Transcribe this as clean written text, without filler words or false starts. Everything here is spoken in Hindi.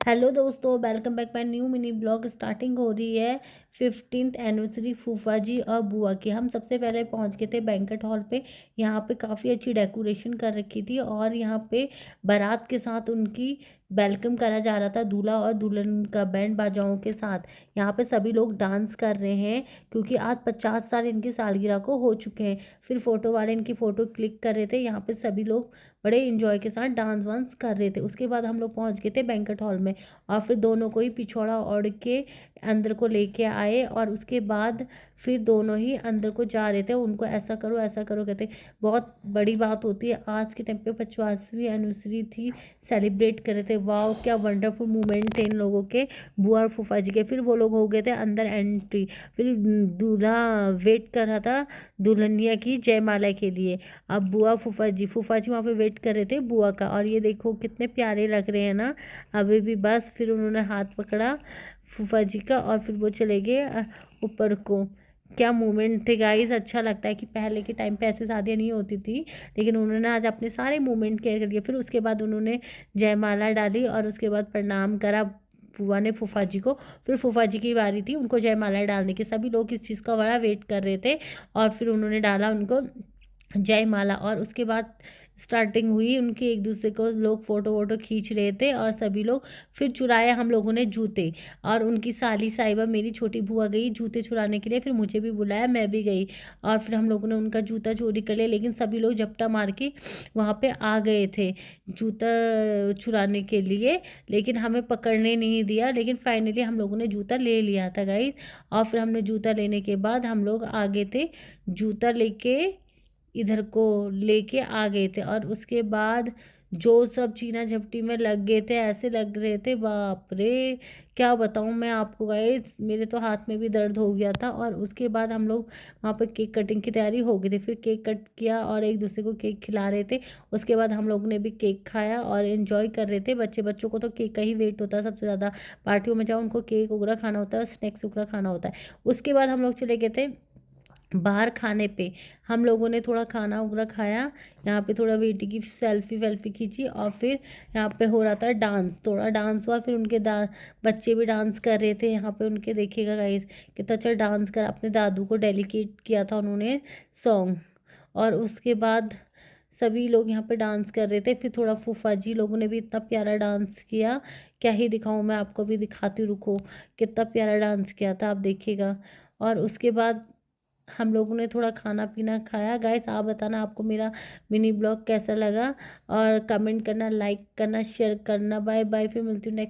हेलो दोस्तों, welcome back my new mini blog. Starting हो रही है 15th एनिवर्सरी फूफा जी और बुआ की। हम सबसे पहले पहुंच गए थे बैंकेट हॉल पे। यहाँ पे काफ़ी अच्छी डेकोरेशन कर रखी थी और यहाँ पे बारात के साथ उनकी वेलकम करा जा रहा था, दूल्हा और दुल्हन का बैंड बाजाओं के साथ। यहाँ पे सभी लोग डांस कर रहे हैं क्योंकि आज 50 साल इनकी सालगिरह को हो चुके हैं। फिर फोटो वाले इनकी फ़ोटो क्लिक कर रहे थे। यहाँ पे सभी लोग बड़े इंजॉय के साथ डांस वांस कर रहे थे। उसके बाद हम लोग पहुँच गए थे बैंकेट हॉल में और फिर दोनों को ही पिछौड़ा ओढ़ के अंदर को लेके आए और उसके बाद फिर दोनों ही अंदर को जा रहे थे। उनको ऐसा करो कहते। बहुत बड़ी बात होती है, आज के टाइम पे 50वीं एनिवर्सरी थी, सेलिब्रेट कर रहे थे। वाह क्या वंडरफुल मोमेंट थे इन लोगों के, बुआ और फूफा जी के। फिर वो लोग हो गए थे अंदर एंट्री। फिर दूल्हा वेट कर रहा था दुल्हनिया की जयमाला के लिए। अब फूफा जी वहाँ पे वेट कर रहे थे बुआ का। और ये देखो कितने प्यारे लग रहे हैं ना अभी भी। बस फिर उन्होंने हाथ पकड़ा फूफा जी का और फिर वो चले गए ऊपर को। क्या मोमेंट थे गाइस। अच्छा लगता है कि पहले के टाइम पे ऐसी शादियाँ नहीं होती थी, लेकिन उन्होंने आज अपने सारे मोमेंट केयर कर दिए। फिर उसके बाद उन्होंने जयमाला डाली और उसके बाद प्रणाम करा बुआ ने फूफा जी को। फिर फूफा जी की बारी थी उनको जयमाला डालने की। सभी लोग इस चीज़ का बड़ा वेट कर रहे थे और फिर उन्होंने डाला उनको जयमाला। और उसके बाद स्टार्टिंग हुई उनकी, एक दूसरे को लोग फ़ोटो वोटो खींच रहे थे और सभी लोग। फिर चुराए हम लोगों ने जूते और उनकी साली साहिबा मेरी छोटी बुआ गई जूते चुराने के लिए। फिर मुझे भी बुलाया, मैं भी गई और फिर हम लोगों ने उनका जूता चोरी कर लिया। लेकिन सभी लोग झपटा मार के वहाँ पे आ गए थे जूता चुराने के लिए, लेकिन हमें पकड़ने नहीं दिया। लेकिन फाइनली हम लोगों ने जूता ले लिया था गाइस। और फिर हमने जूता लेने के बाद हम लोग आ गए थे, जूता लेके इधर को लेके आ गए थे। और उसके बाद जो सब चीना झपटी में लग गए थे, ऐसे लग रहे थे बाप रे, क्या बताऊं मैं आपको गाइस। मेरे तो हाथ में भी दर्द हो गया था। और उसके बाद हम लोग वहाँ पे केक कटिंग की तैयारी हो गई थी। फिर केक कट किया और एक दूसरे को केक खिला रहे थे। उसके बाद हम लोग ने भी केक खाया और एंजॉय कर रहे थे। बच्चों को तो केक का ही वेट होता है सबसे ज़्यादा। पार्टियों में जाओ उनको केक वगैरह खाना होता है, स्नैक्स वगैरह खाना होता है। उसके बाद हम लोग चले गए थे बाहर खाने पे। हम लोगों ने थोड़ा खाना वगैरह खाया, यहाँ पे थोड़ा बेटी की सेल्फी वेल्फी खींची और फिर यहाँ पे हो रहा था डांस, थोड़ा डांस हुआ। फिर उनके बच्चे भी डांस कर रहे थे यहाँ पे। उनके देखिएगा गाइस कितना अच्छा डांस कर, अपने दादू को डेडिकेट किया था उन्होंने सॉन्ग। और उसके बाद सभी लोग यहाँ पे डांस कर रहे थे। फिर थोड़ा फूफा जी लोगों ने भी इतना प्यारा डांस किया, क्या ही दिखाऊं मैं आपको, भी दिखाती रुको। कितना प्यारा डांस किया था, आप देखिएगा। और उसके बाद हम लोगों ने थोड़ा खाना पीना खाया। गाइस आप बताना आपको मेरा मिनी ब्लॉग कैसा लगा और कमेंट करना, लाइक करना, शेयर करना। बाय बाय, फिर मिलती हूँ नेक्स्ट।